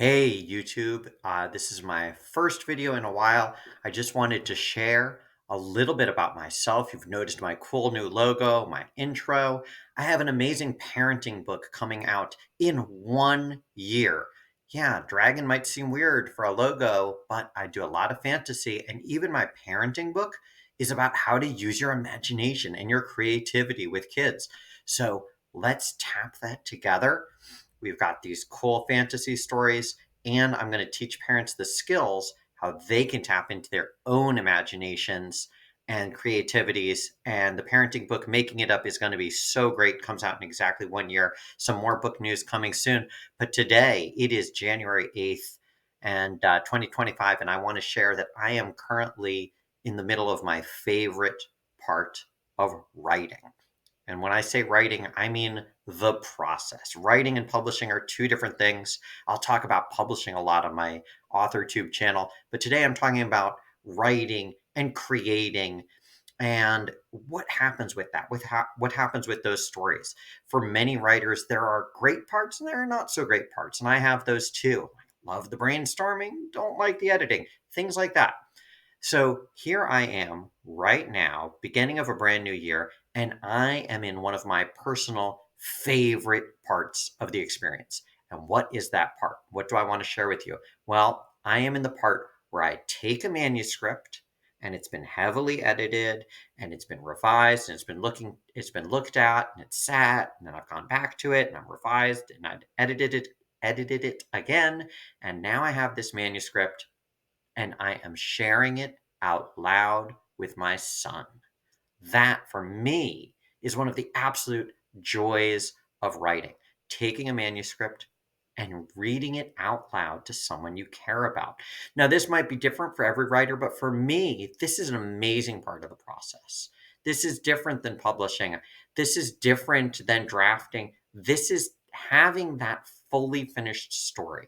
Hey YouTube, this is my first video in a while. I just wanted to share a little bit about myself. You've noticed my cool new logo, my intro. I have an amazing parenting book coming out in 1 year. Yeah, dragon might seem weird for a logo, but I do a lot of fantasy, and even my parenting book is about how to use your imagination and your creativity with kids. So let's tap that together. We've got these cool fantasy stories, and I'm going to teach parents the skills how they can tap into their own imaginations and creativities. And the parenting book, Making It Up, is going to be so great. Comes out in exactly 1 year. Some more book news coming soon. But today, it is January 8th and 2025. And I want to share that I am currently in the middle of my favorite part of writing. And when I say writing, I mean the process. Writing and publishing are two different things. I'll talk about publishing a lot on my Authortube channel, but today I'm talking about writing and creating and what happens with that, what happens with those stories. For many writers, there are great parts and there are not so great parts, and I have those too. Love the brainstorming, don't like the editing, things like that. So here I am right now, beginning of a brand new year, and I am in one of my personal favorite parts of the experience. And what is that part? What do I want to share with you? Well, I am in the part where I take a manuscript and it's been heavily edited and it's been revised and it's been looked at and it's sat and then I've gone back to it and I've revised and I've edited it again, and now I have this manuscript and I am sharing it out loud with my son. That, for me, is one of the absolute joys of writing. Taking a manuscript and reading it out loud to someone you care about. Now, this might be different for every writer, but for me, this is an amazing part of the process. This is different than publishing. This is different than drafting. This is having that fully finished story.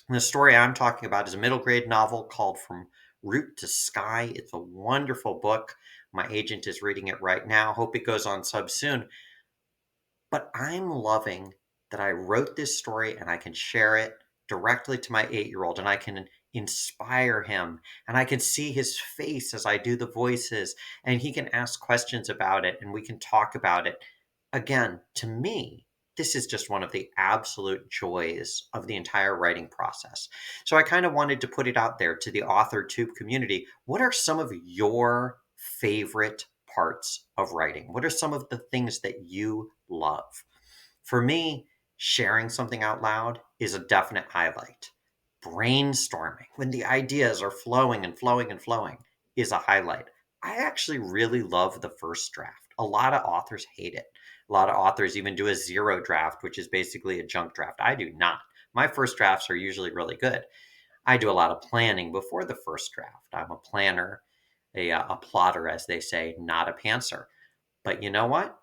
And the story I'm talking about is a middle grade novel called From Root to Sky. It's a wonderful book. My agent is reading it right now. Hope it goes on sub soon. But I'm loving that I wrote this story and I can share it directly to my 8-year-old and I can inspire him and I can see his face as I do the voices and he can ask questions about it and we can talk about it. Again, to me, this is just one of the absolute joys of the entire writing process. So I kind of wanted to put it out there to the Authortube community. What are some of your favorite parts of writing? What are some of the things that you love? For me, sharing something out loud is a definite highlight. Brainstorming, when the ideas are flowing and flowing and flowing, is a highlight. I actually really love the first draft. A lot of authors hate it. A lot of authors even do a zero draft, which is basically a junk draft. I do not. My first drafts are usually really good. I do a lot of planning before the first draft. I'm a planner, a plotter, as they say, not a pantser. But you know what?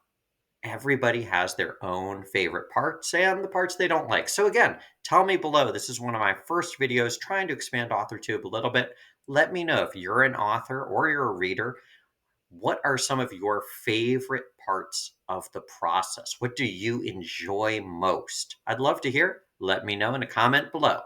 Everybody has their own favorite parts and the parts they don't like. So again, tell me below. This is one of my first videos trying to expand AuthorTube a little bit. Let me know if you're an author or you're a reader. What are some of your favorite parts of the process? What do you enjoy most? I'd love to hear. Let me know in a comment below.